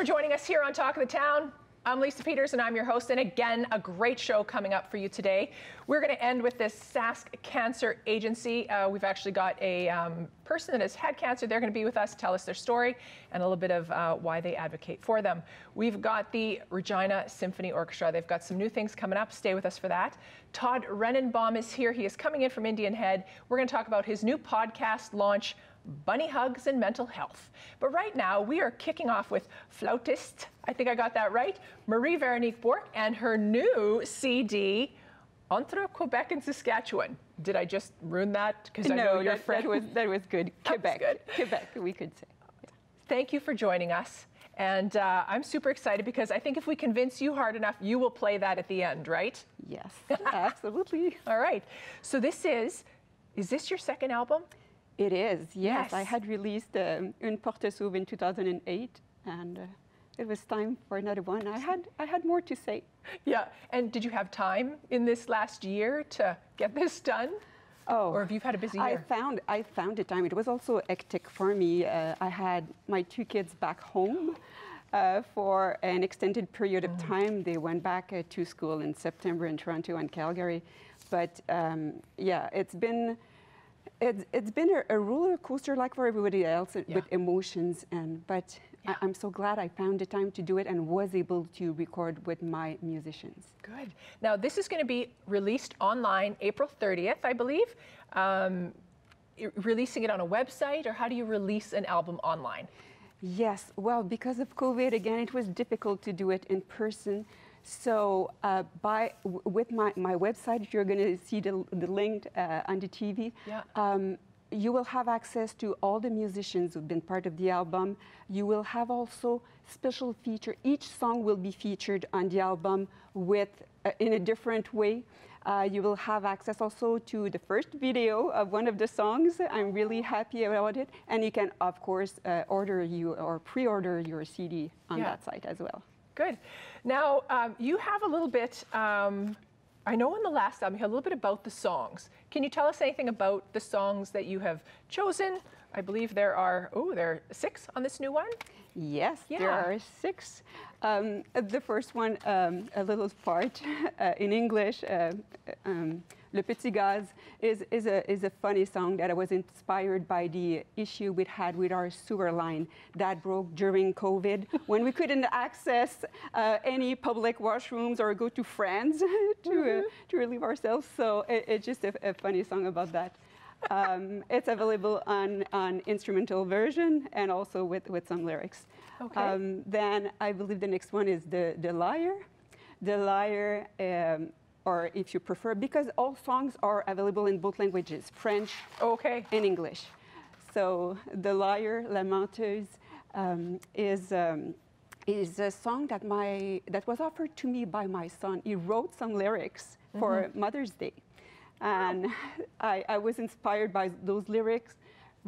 for joining us here on Talk of the Town. I'm Lisa Peters and I'm your host, and again, a great show coming up for you today. We're going to end with this Sask Cancer Agency. We've actually got a person that has had cancer. They're going to be with us, tell us their story and a little bit of why they advocate for them. We've got the Regina Symphony Orchestra. They've got some new things coming up. Stay with us for that. Todd Renenbaum is here. He is coming in from Indian Head. We're going to talk about his new podcast launch, Bunny Hugs and Mental Health. But right now, we are kicking off with flautist, I think I got that right, Marie-Véronique Bourque, and her new CD, Entre Québec and Saskatchewan. Did I just ruin that? Because I know you're French. That was good. Quebec. Good. Quebec, we could say. Yeah. Thank you for joining us. And I'm super excited because I think if we convince you hard enough, you will play that at the end, right? Yes, absolutely. All right. So this is this your second album? It is, yes. I had released Une Porte S'ouvre in 2008, and it was time for another one. I had more to say. Yeah, and did you have time in this last year to get this done? Oh, or have you had a busy year? I found the time. It was also hectic for me. I had my two kids back home for an extended period of time. They went back to school in September in Toronto and Calgary. But yeah, it's been a roller coaster like for everybody else with emotions, but I'm so glad I found the time to do it and was able to record with my musicians. Good. Now this is going to be released online April 30th, I believe. Releasing it on a website, or how do you release an album online? Yes, well, because of COVID, again, it was difficult to do it in person. So with my website, you're going to see the link on the TV. Yeah. You will have access to all the musicians who've been part of the album. You will have also special feature. Each song will be featured on the album in a different way. You will have access also to the first video of one of the songs. I'm really happy about it. And you can, of course, pre-order your CD on that site as well. Good. Now, you have a little bit, I know in the last album you had a little bit about the songs. Can you tell us anything about the songs that you have chosen? I believe there are 6 on this new one? Yes, there are 6. The first one, a little part in English, Le Petit Gaz, is a funny song that was inspired by the issue we had with our sewer line that broke during COVID, when we couldn't access any public washrooms or go to friends to relieve ourselves. So it's just a funny song about that. It's available on instrumental version and also with some lyrics. Okay. Then I believe the next one is the Liar. The Liar, or if you prefer, because all songs are available in both languages, French and English. So The Liar, La Menteuse, is a song that was offered to me by my son. He wrote some lyrics for Mother's Day. And I was inspired by those lyrics,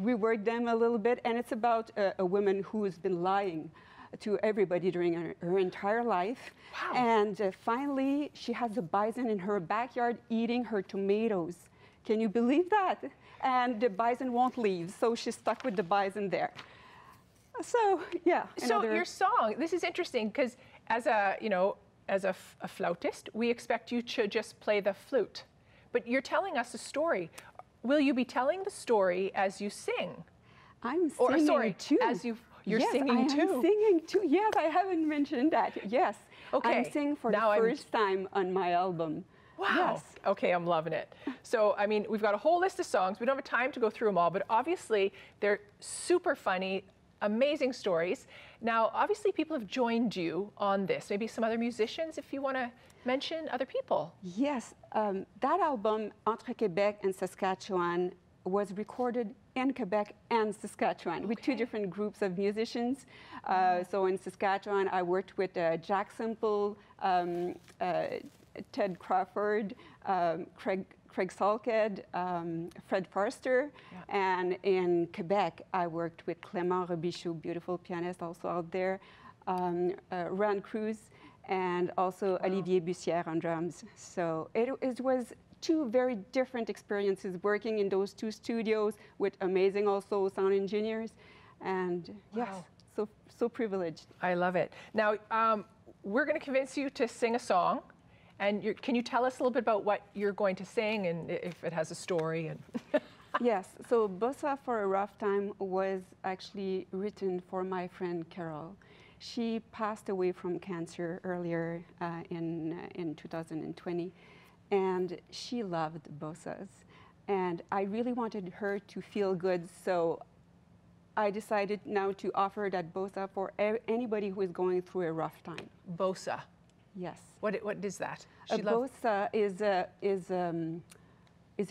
reworked them a little bit, and it's about a woman who has been lying to everybody during her entire life. Wow. And finally, she has a bison in her backyard eating her tomatoes. Can you believe that? And the bison won't leave, so she's stuck with the bison there. So, yeah. So your song, this is interesting, because as a flautist, we expect you to just play the flute. But you're telling us a story. Will you be telling the story as you sing? I'm singing too. As you're singing too. Yes, I am singing too. Yes, I haven't mentioned that. Yes. Okay. I'm singing for the first time on my album. Wow. Yes. Okay, I'm loving it. So, I mean, we've got a whole list of songs. We don't have time to go through them all, but obviously they're super funny, amazing stories. Now, obviously people have joined you on this. Maybe some other musicians, if you want to mention other people. Yes, that album, Entre Québec and Saskatchewan, was recorded in Quebec and Saskatchewan with 2 different groups of musicians. So in Saskatchewan, I worked with Jack Semple, Ted Crawford, Craig Salked, Fred Forster, and in Quebec, I worked with Clément Robichaud, beautiful pianist also out there, Ron Cruz, and also Olivier Bussière on drums. So it was 2 very different experiences working in those 2 studios with amazing also sound engineers. And yes, so privileged. I love it. Now, we're going to convince you to sing a song. And can you tell us a little bit about what you're going to sing and if it has a story? And Yes, so Bossa for a Rough Time was actually written for my friend Carol. She passed away from cancer earlier in 2020, and she loved bossas. And I really wanted her to feel good, so I decided now to offer that bossa for anybody who is going through a rough time. Bossa. Yes. What is that? A bossa is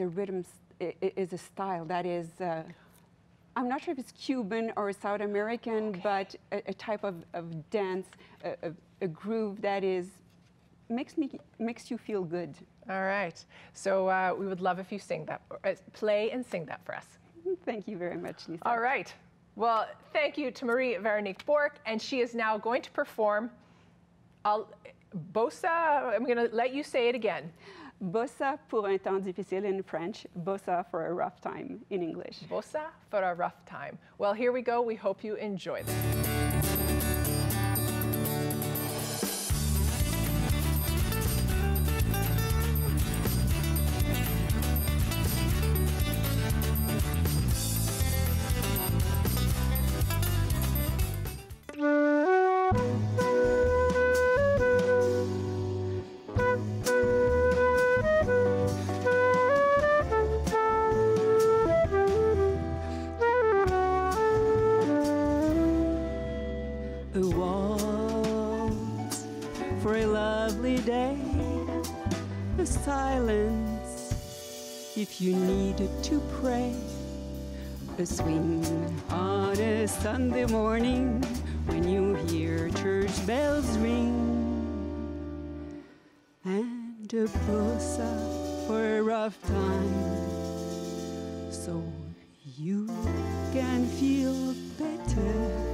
a rhythm, is a style that is, I'm not sure if it's Cuban or South American, okay, but a type of dance, a groove that makes you feel good. All right. So we would love if you sing that, play and sing that for us. Thank you very much, Lisa. All right. Well, thank you to Marie-Véronique Bourque, and she is now going to perform Bossa. I'm going to let you say it again. Bossa pour un temps difficile in French, Bossa for a rough time in English. Bossa for a rough time. Well, here we go. We hope you enjoy this. A waltz for a lovely day, a silence if you needed to pray, a swing on a Sunday morning when you hear church bells ring, and a bossa for a rough time so you can feel better.